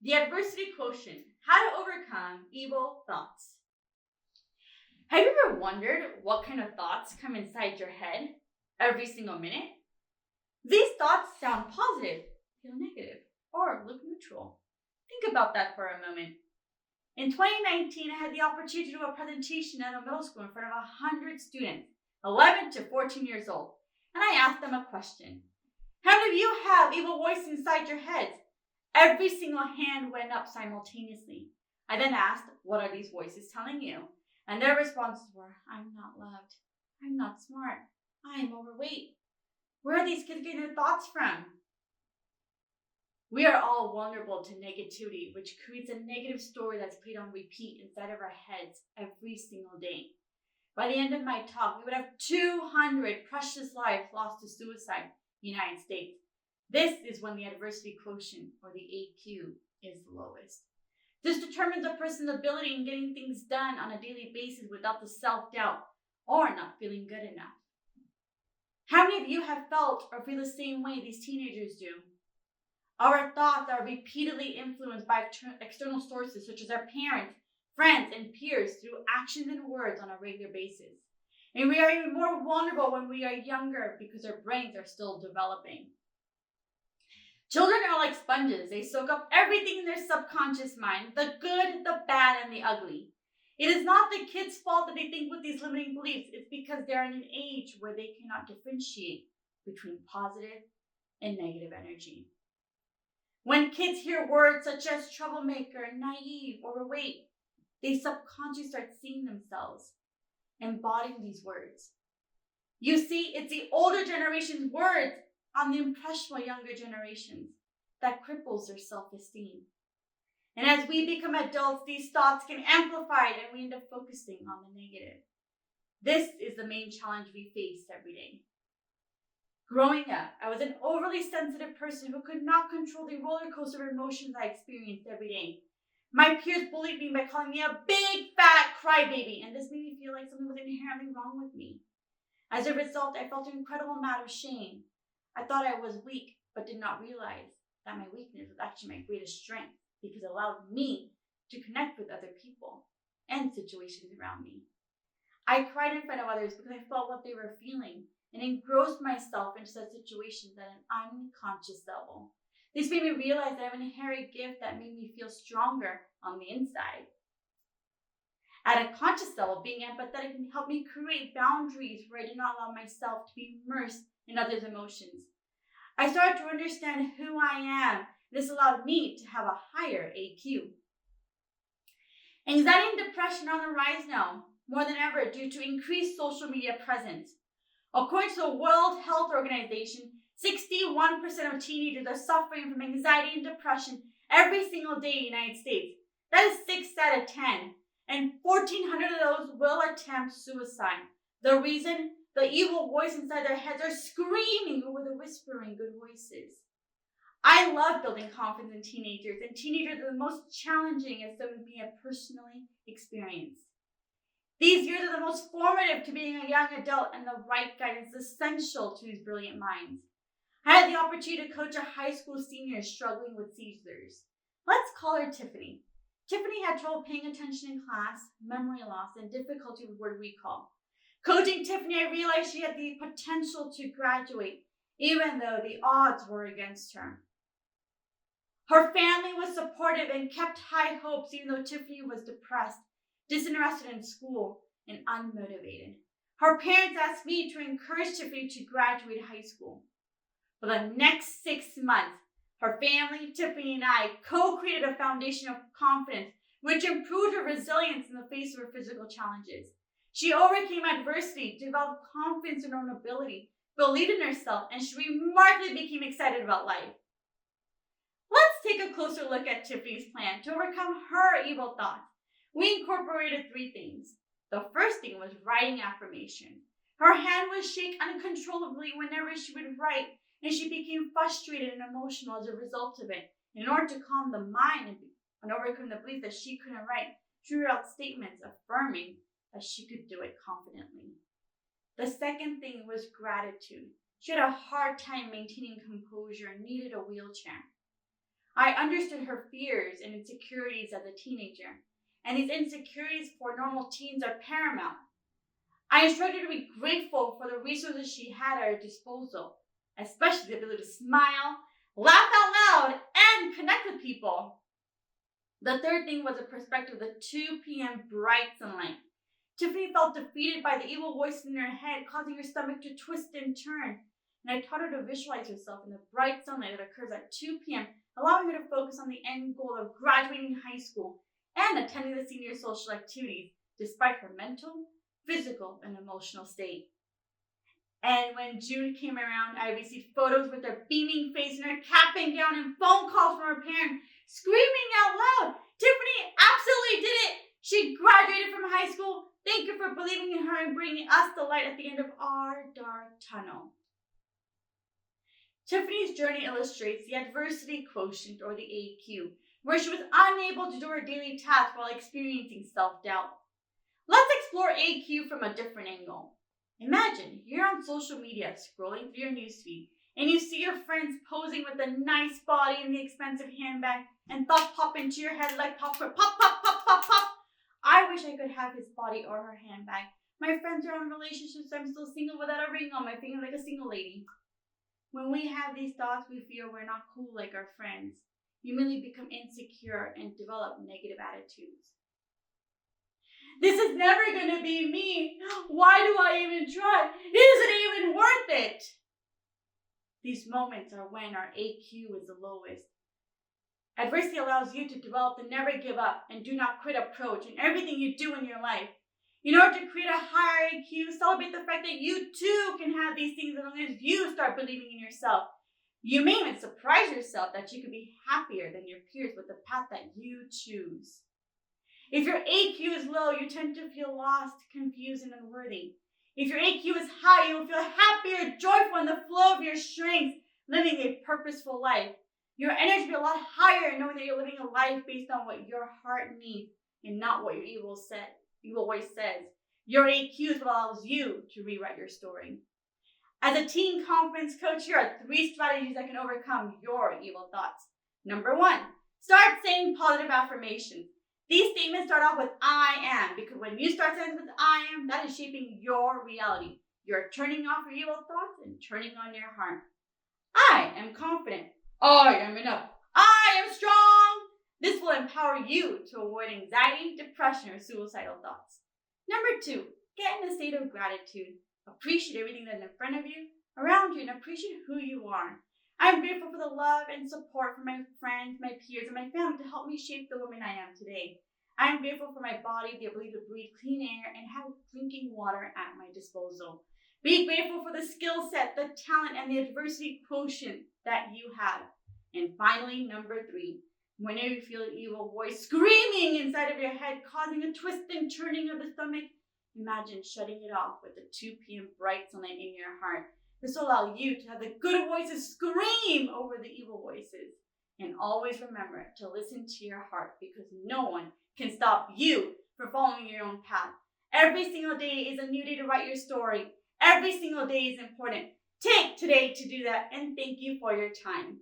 The adversity quotient, how to overcome evil thoughts. Have you ever wondered what kind of thoughts come inside your head every single minute? These thoughts sound positive, feel negative, or look neutral. Think about that for a moment. In 2019, I had the opportunity to do a presentation at a middle school in front of 100 students, 11 to 14 years old, and I asked them a question. How many of you have evil voices inside your heads? Every single hand went up simultaneously. I then asked, what are these voices telling you? And their responses were, I'm not loved. I'm not smart. I am overweight. Where are these kids getting their thoughts from? We are all vulnerable to negativity, which creates a negative story that's played on repeat inside of our heads every single day. By the end of my talk, we would have 200 precious lives lost to suicide in the United States. This is when the adversity quotient, or the AQ, is the lowest. This determines a person's ability in getting things done on a daily basis without the self-doubt or not feeling good enough. How many of you have felt or feel the same way these teenagers do? Our thoughts are repeatedly influenced by external sources such as our parents, friends, and peers through actions and words on a regular basis. And we are even more vulnerable when we are younger because our brains are still developing. Children are like sponges. They soak up everything in their subconscious mind, the good, the bad, and the ugly. It is not the kids' fault that they think with these limiting beliefs. It's because they're in an age where they cannot differentiate between positive and negative energy. When kids hear words such as troublemaker, naive, overweight, they subconsciously start seeing themselves embodying these words. You see, it's the older generation's words on the impressionable younger generations that cripples their self-esteem. And as we become adults, these thoughts can amplify and we end up focusing on the negative. This is the main challenge we face every day. Growing up, I was an overly sensitive person who could not control the roller coaster of emotions I experienced every day. My peers bullied me by calling me a big fat crybaby, and this made me feel like something was inherently wrong with me. As a result, I felt an incredible amount of shame. I thought I was weak, but did not realize that my weakness was actually my greatest strength because it allowed me to connect with other people and situations around me. I cried in front of others because I felt what they were feeling and engrossed myself into such situations at an unconscious level. This made me realize that I have an inherent gift that made me feel stronger on the inside. At a conscious level, being empathetic can help me create boundaries where I do not allow myself to be immersed in others' emotions. I started to understand who I am. This allowed me to have a higher AQ. Anxiety and depression are on the rise now, more than ever, due to increased social media presence. According to the World Health Organization, 61% of teenagers are suffering from anxiety and depression every single day in the United States. That is 6 out of 10. And 1,400 of those will attempt suicide. The reason? The evil voice inside their heads are screaming over the whispering good voices. I love building confidence in teenagers, and teenagers are the most challenging as something we have personally experienced. These years are the most formative to being a young adult, and the right guidance is essential to these brilliant minds. I had the opportunity to coach a high school senior struggling with seizures. Let's call her Tiffany. Tiffany had trouble paying attention in class, memory loss, and difficulty with word recall. Coaching Tiffany, I realized she had the potential to graduate, even though the odds were against her. Her family was supportive and kept high hopes, even though Tiffany was depressed, disinterested in school, and unmotivated. Her parents asked me to encourage Tiffany to graduate high school. For the next 6 months, her family, Tiffany, and I co-created a foundation of confidence, which improved her resilience in the face of her physical challenges. She overcame adversity, developed confidence in her own ability, believed in herself, and she remarkably became excited about life. Let's take a closer look at Tiffany's plan to overcome her evil thoughts. We incorporated 3 things. The first thing was writing affirmation. Her hand would shake uncontrollably whenever she would write, and she became frustrated and emotional as a result of it. In order to calm the mind and overcome the belief that she couldn't write, she wrote out statements affirming that she could do it confidently. The second thing was gratitude. She had a hard time maintaining composure and needed a wheelchair. I understood her fears and insecurities as a teenager, and these insecurities for normal teens are paramount. I instructed her to be grateful for the resources she had at her disposal, especially the ability to smile, laugh out loud, and connect with people. The third thing was the perspective of the 2 p.m. bright sunlight. Tiffany felt defeated by the evil voice in her head, causing her stomach to twist and turn. And I taught her to visualize herself in the bright sunlight that occurs at 2 p.m., allowing her to focus on the end goal of graduating high school and attending the senior social activities, despite her mental, physical, and emotional state. And when June came around, I received photos with her beaming face and her cap and gown and phone calls from her parents, screaming out loud, "Tiffany absolutely did it! She graduated from high school. Thank you for believing in her and bringing us the light at the end of our dark tunnel." Tiffany's journey illustrates the adversity quotient, or the AQ, where she was unable to do her daily tasks while experiencing self-doubt. Let's explore AQ from a different angle. Imagine you're on social media scrolling through your newsfeed and you see your friends posing with a nice body and the expensive handbag, and thoughts pop into your head like popcorn. Pop, pop, pop, pop, pop. I wish I could have his body or her handbag. My friends are in relationships. I'm still single without a ring on my finger like a single lady. When we have these thoughts, we feel we're not cool like our friends. You immediately become insecure and develop negative attitudes. This is never going to be me. Why do I even try? Is it even worth it? These moments are when our AQ is the lowest. Adversity allows you to develop the never give up and do not quit approach in everything you do in your life. In order to create a higher AQ, celebrate the fact that you too can have these things as long as you start believing in yourself. You may even surprise yourself that you could be happier than your peers with the path that you choose. If your AQ is low, you tend to feel lost, confused, and unworthy. If your AQ is high, you will feel happier, joyful, in the flow of your strengths, living a purposeful life. Your energy will be a lot higher knowing that you're living a life based on what your heart needs and not what your evil voice says. Your AQ is what allows you to rewrite your story. As a teen confidence coach, here are 3 strategies that can overcome your evil thoughts. Number 1, start saying positive affirmations. These statements start off with "I am," because when you start saying with "I am," that is shaping your reality. You're turning off your evil thoughts and turning on your heart. I am confident. I am enough. I am strong. This will empower you to avoid anxiety, depression, or suicidal thoughts. Number 2, get in a state of gratitude. Appreciate everything that's in front of you, around you, and appreciate who you are. I'm grateful for the love and support from my friends, my peers, and my family to help me shape the woman I am today. I'm grateful for my body, the ability to breathe clean air, and have drinking water at my disposal. Be grateful for the skill set, the talent, and the adversity quotient that you have. And finally, number 3, whenever you feel an evil voice screaming inside of your head, causing a twist and turning of the stomach, imagine shutting it off with the 2 p.m. bright sunlight in your heart. This will allow you to have the good voices scream over the evil voices. And always remember to listen to your heart, because no one can stop you from following your own path. Every single day is a new day to write your story. Every single day is important. Take today to do that, and thank you for your time.